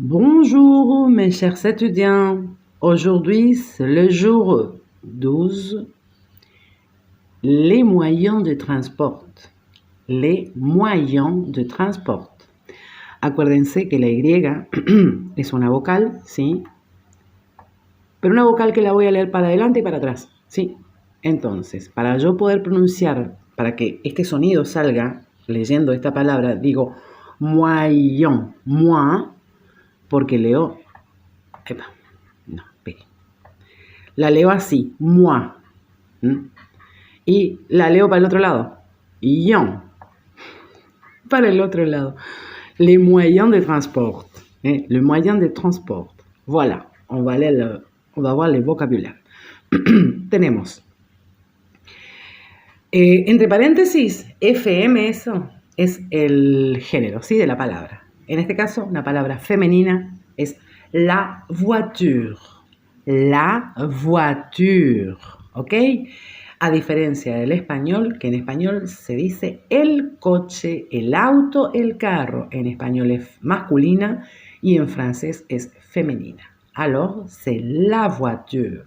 Bonjour mes chers étudiants, aujourd'hui c'est le jour 12, les moyens de transport. Les moyens de transport. Acuérdense que la Y es una vocal, ¿sí? Pero una vocal que la voy a leer para adelante y para atrás, ¿sí? Entonces, para yo poder pronunciar, para que este sonido salga leyendo esta palabra, digo moyen, moi, porque leo... Epa, no, pegué. La leo así, moi. Y la leo para el otro lado, yon. Para el otro lado. Les moyens de transport. Le moyen de transport. Voilà, on va voir le vocabulaire. Tenemos, entre paréntesis, FM, eso es el género, ¿sí? De la palabra. En este caso, una palabra femenina es la voiture. La voiture, ¿ok? A diferencia del español, que en español se dice el coche, el auto, el carro. En español es masculina y en francés es femenina. Alors, c'est la voiture.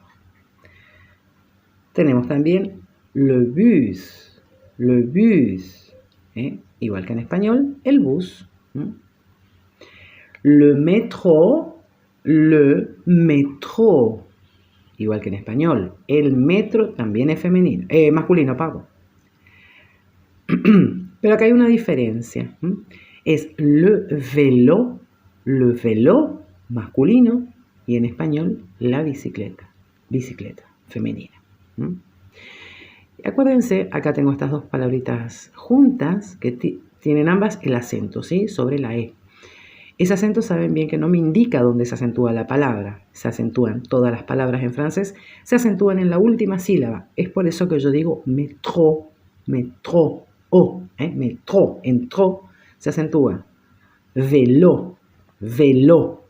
Tenemos también le bus, igual que en español, el bus. Le métro, igual que en español. El metro también es femenino, masculino, pago. Pero acá hay una diferencia. Es le vélo masculino, y en español la bicicleta femenina. Acuérdense, acá tengo estas dos palabritas juntas que tienen ambas el acento, ¿sí? Sobre la E. Ese acento saben bien que no me indica dónde se acentúa la palabra. Se acentúan todas las palabras en francés, se acentúan en la última sílaba. Es por eso que yo digo métro, métro, métro, en tro se acentúa. Vélo,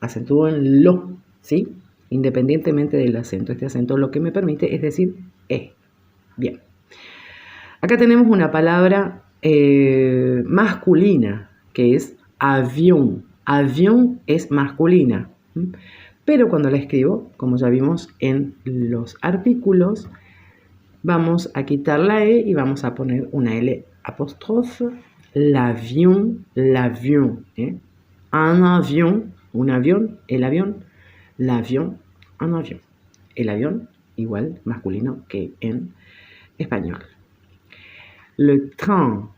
acentúo en lo, ¿sí? Independientemente del acento. Este acento lo que me permite es decir E. Bien. Acá tenemos una palabra masculina que es avión. Avión es masculina, pero cuando la escribo, como ya vimos en los artículos, vamos a quitar la E y vamos a poner una L apóstrofe. L'avion, un avión, un avión, el avión, l'avion, un avión. El avión igual masculino que en español. Le train,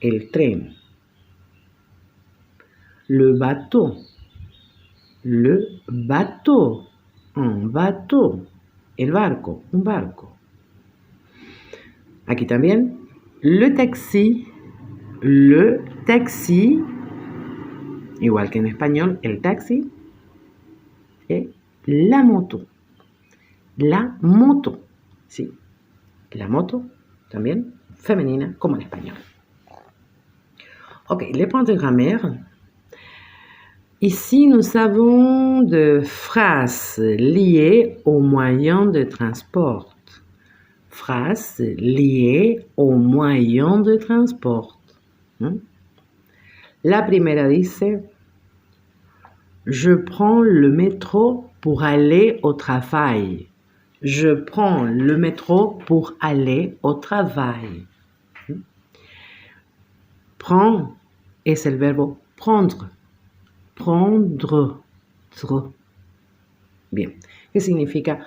el tren. Le bateau, un bateau, el barco, un barco. Aquí también, le taxi, igual que en español, el taxi, y la moto, sí, la moto también femenina como en español. Ok, les points de grammaire. Ici, nous avons des phrases liées aux moyens de transport. Phrases liées aux moyens de transport. La primera dice, je prends le métro pour aller au travail. Je prends le métro pour aller au travail. Prends es el verbo prendre. Prendre. Bien. ¿Qué significa?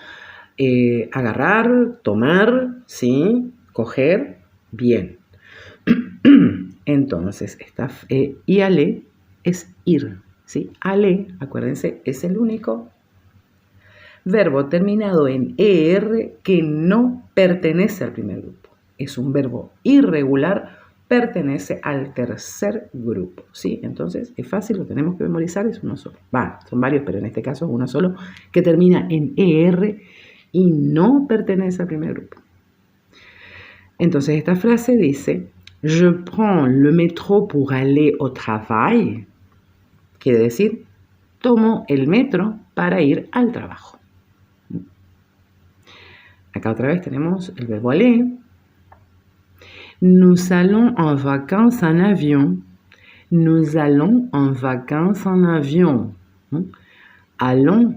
Agarrar, tomar, ¿sí? Coger. Bien. Entonces, y aller es ir, ¿sí? Aller, acuérdense, es el único verbo terminado en ER que no pertenece al primer grupo. Es un verbo irregular, pertenece al tercer grupo, ¿sí? Entonces, es fácil, lo tenemos que memorizar, es uno solo. Son varios, pero en este caso es uno solo que termina en ER y no pertenece al primer grupo. Entonces, esta frase dice, je prends le métro pour aller au travail. Quiere decir, tomo el metro para ir al trabajo. Acá otra vez tenemos el verbo aller. Nous allons en vacances en avion. Nous allons en vacances en avión. Allons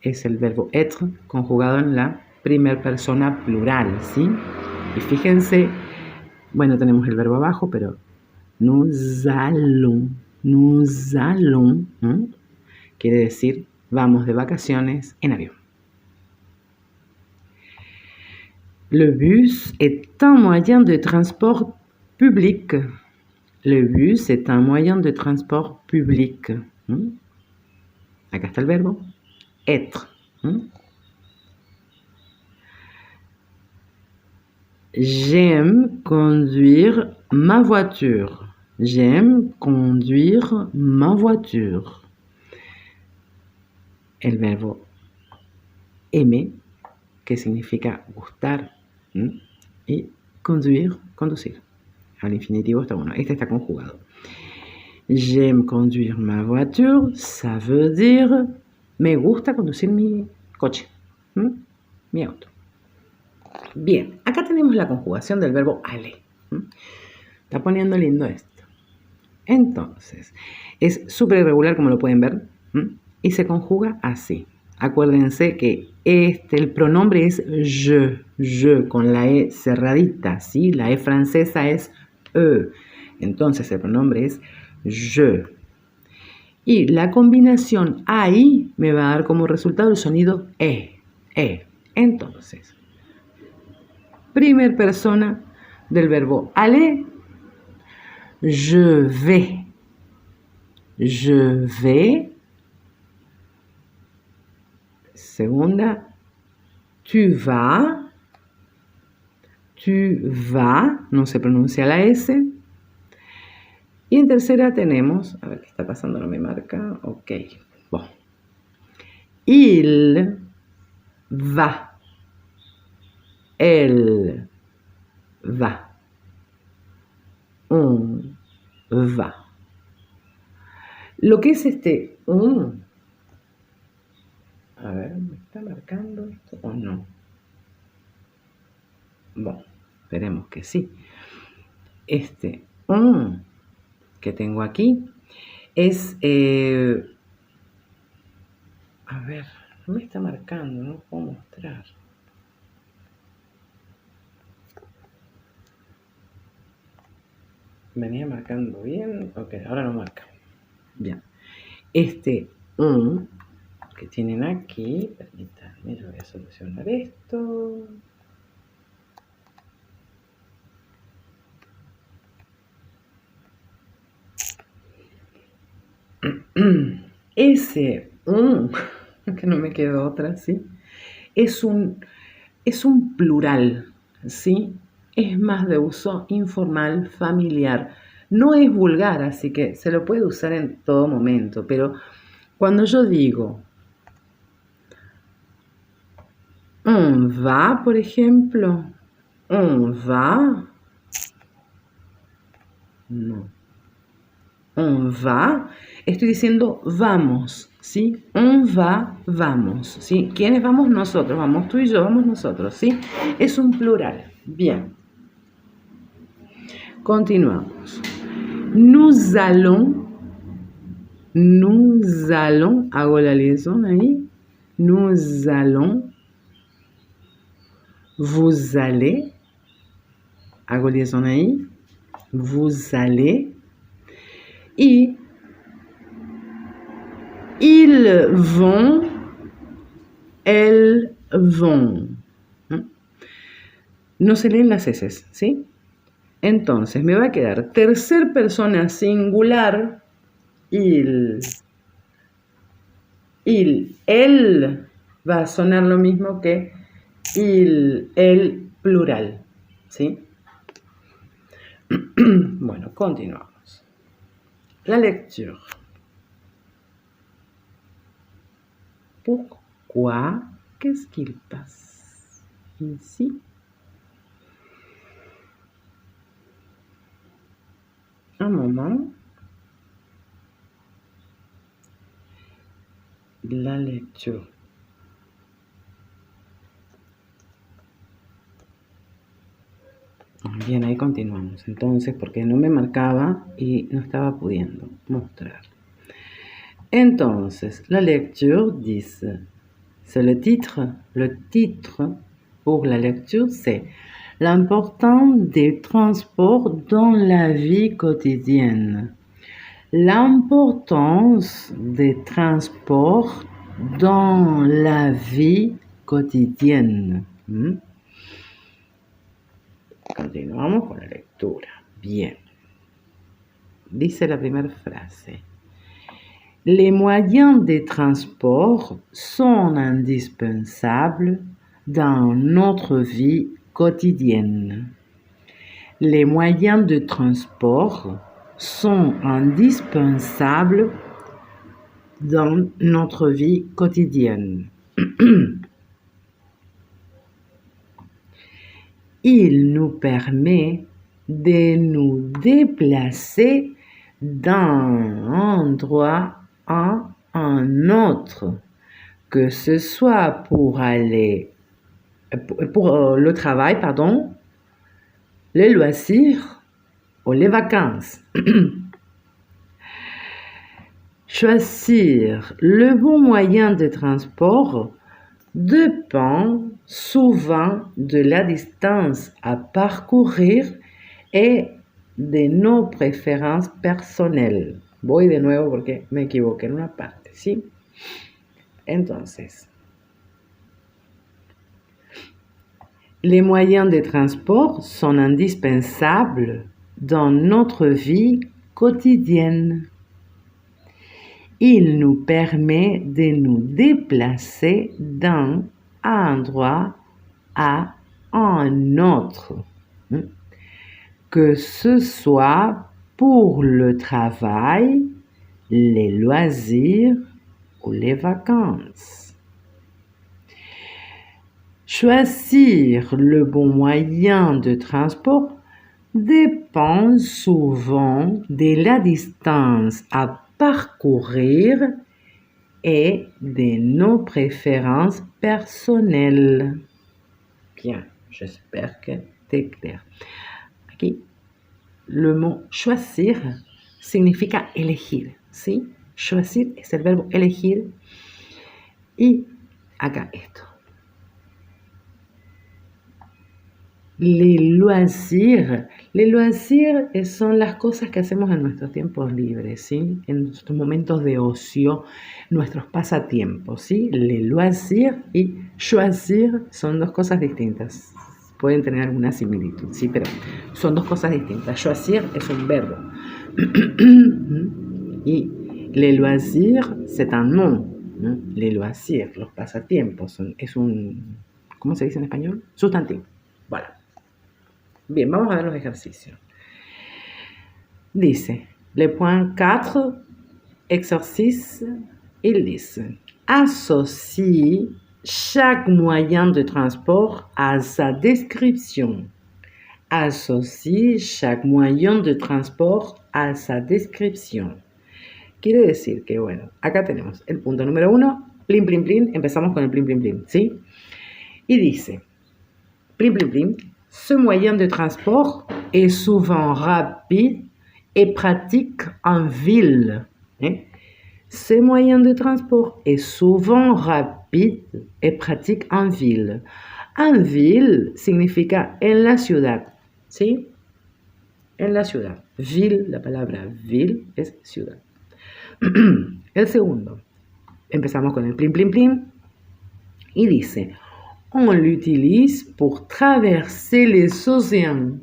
es el verbo être conjugado en la primera persona plural, ¿sí? Y fíjense, bueno, tenemos el verbo abajo, pero nous allons, quiere decir vamos de vacaciones en avión. Le bus est un moyen de transport public. Le bus est un moyen de transport public. Acá está el verbo être. J'aime conduire ma voiture. J'aime conduire ma voiture. El verbo aimer, que significa gustar, y conduire, conducir. Al infinitivo está bueno. Este está conjugado. J'aime conduire ma voiture, ça veut dire me gusta conducir mi coche, mi auto. Bien, acá tenemos la conjugación del verbo aller. Está poniendo lindo esto. Entonces, es súper irregular como lo pueden ver y se conjuga así. Acuérdense que el pronombre es je, con la E cerradita, ¿sí? La E francesa es E. Entonces el pronombre es je. Y la combinación ahí me va a dar como resultado el sonido E. Entonces, primer persona del verbo aller, je vais. Je vais. Segunda, tu vas. Tu vas, no se pronuncia la S. Y en tercera tenemos, a ver qué está pasando, no me marca, ok. Bon. Il va. Elle va. On va. Lo que es este on, a ver, ¿me está marcando esto o no? Bueno, esperemos que sí. Este on que tengo aquí es, a ver, no me está marcando, no puedo mostrar. Venía marcando bien, ok, ahora no marca. Bien, este on que tienen aquí, permítanme, yo voy a solucionar esto. Ese que no me quedó otra, ¿sí? Es un plural, ¿sí? Es más de uso informal, familiar. No es vulgar, así que se lo puede usar en todo momento, pero cuando yo digo on va, por ejemplo, on va, no. On va, estoy diciendo vamos, ¿sí? On va, vamos, ¿sí? ¿Quiénes vamos? Nosotros, vamos tú y yo, vamos nosotros, ¿sí? Es un plural. Bien. Continuamos. Nous allons, hago la liaison ahí. Nous allons, vous allez, hago liaison ahí. Vous allez. Y ils vont, elles vont. No se leen las S, ¿sí? Entonces me va a quedar tercer persona singular, il. El va a sonar lo mismo que el plural, ¿sí? Bueno, continuamos. La lecture. Pourquoi? Qu'est-ce qu'il passe ici? Un moment. La lecture. Bien, ahí continuamos. Entonces, porque no me marcaba y no estaba pudiendo mostrar. Entonces, la lecture dice, c'est le titre. Le titre pour la lecture, c'est l'importance des transports dans la vie quotidienne. L'importance des transports dans la vie quotidienne. Continuamos con la lectura. Bien. Dice la primera frase. Les moyens de transport sont indispensables dans notre vie quotidienne. Les moyens de transport sont indispensables dans notre vie quotidienne. Il nous permet de nous déplacer d'un endroit à un autre, que ce soit pour le travail, les loisirs ou les vacances. Choisir le bon moyen de transport dépend souvent de la distance à parcourir et de nos préférences personnelles. Voy de nuevo porque me equivoqué en una parte, ¿sí? Entonces, les moyens de transport sont indispensables dans notre vie quotidienne. Il nous permet de nous déplacer d'un endroit à un autre, que ce soit pour le travail, les loisirs ou les vacances. Choisir le bon moyen de transport dépend souvent de la distance à parcourir et de nos préférences personnelles. Bien, j'espère que c'est clair. Aquí, le mot choisir significa elegir, ¿sí? Choisir es el verbo elegir. Y acá esto. Les loisirs son las cosas que hacemos en nuestros tiempos libres, ¿sí? En nuestros momentos de ocio, nuestros pasatiempos, ¿sí? Les loisirs y choisir son dos cosas distintas. Pueden tener alguna similitud, ¿sí? Pero son dos cosas distintas. Choisir es un verbo. Y les loisirs, c'est un nom, ¿no? Les loisirs, los pasatiempos, es un... ¿Cómo se dice en español? Sustantivo. Voilà. Bien, vamos a ver los ejercicios. Dice, le point 4, exercice, il dice, associe chaque moyen de transport à sa description. Associe chaque moyen de transport à sa description. Quiere decir que, bueno, acá tenemos el punto número 1, plin, plin, plin, empezamos con el plin, plin, plin, ¿sí? Y dice, plin, plin, plin, ce moyen de transport est souvent rapide et pratique en ville. Ce moyen de transport est souvent rapide et pratique en ville. En ville significa en la ciudad, ¿sí? En la ciudad. Ville, la palabra ville es ciudad. El segundo, empezamos con el plin, plin, plin, y dice, on l'utilise pour traverser les océans.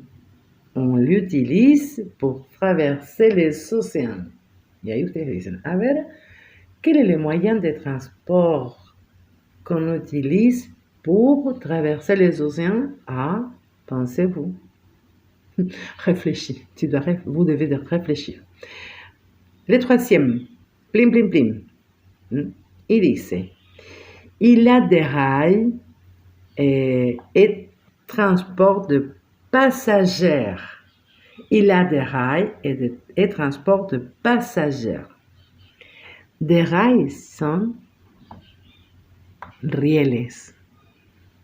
On l'utilise pour traverser les océans. Y ahí ustedes dicen, a ver, quel est le moyen de transport qu'on utilise pour traverser les océans? Ah, pensez-vous. Réfléchis. Vous devez réfléchir. Le troisième, plim, plim, plim. Il dice, il a des rails et transport de passagers. Il a des rails et transport de passagers. Des rails son rieles,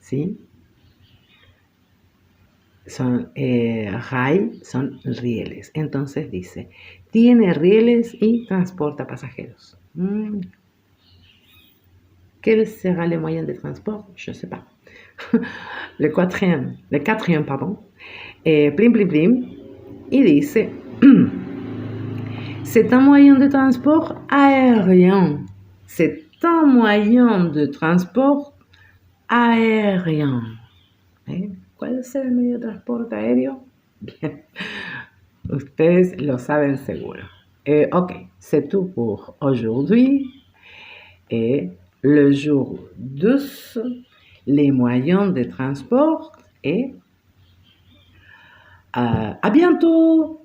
¿sí? son rail, son rieles. Entonces dice, tiene rieles y transporta pasajeros. Quel sera le moyen de transport? Je ne sais pas. Le quatrième, pardon. Plim, plim, plim. Il dice, c'est un moyen de transport aérien. C'est un moyen de transport aérien. ¿Cuál es el medio de transporte aéreo? Bien, ustedes lo saben seguro. Ok, c'est tout pour aujourd'hui. Et le jour 12, les moyens de transport. Et à bientôt!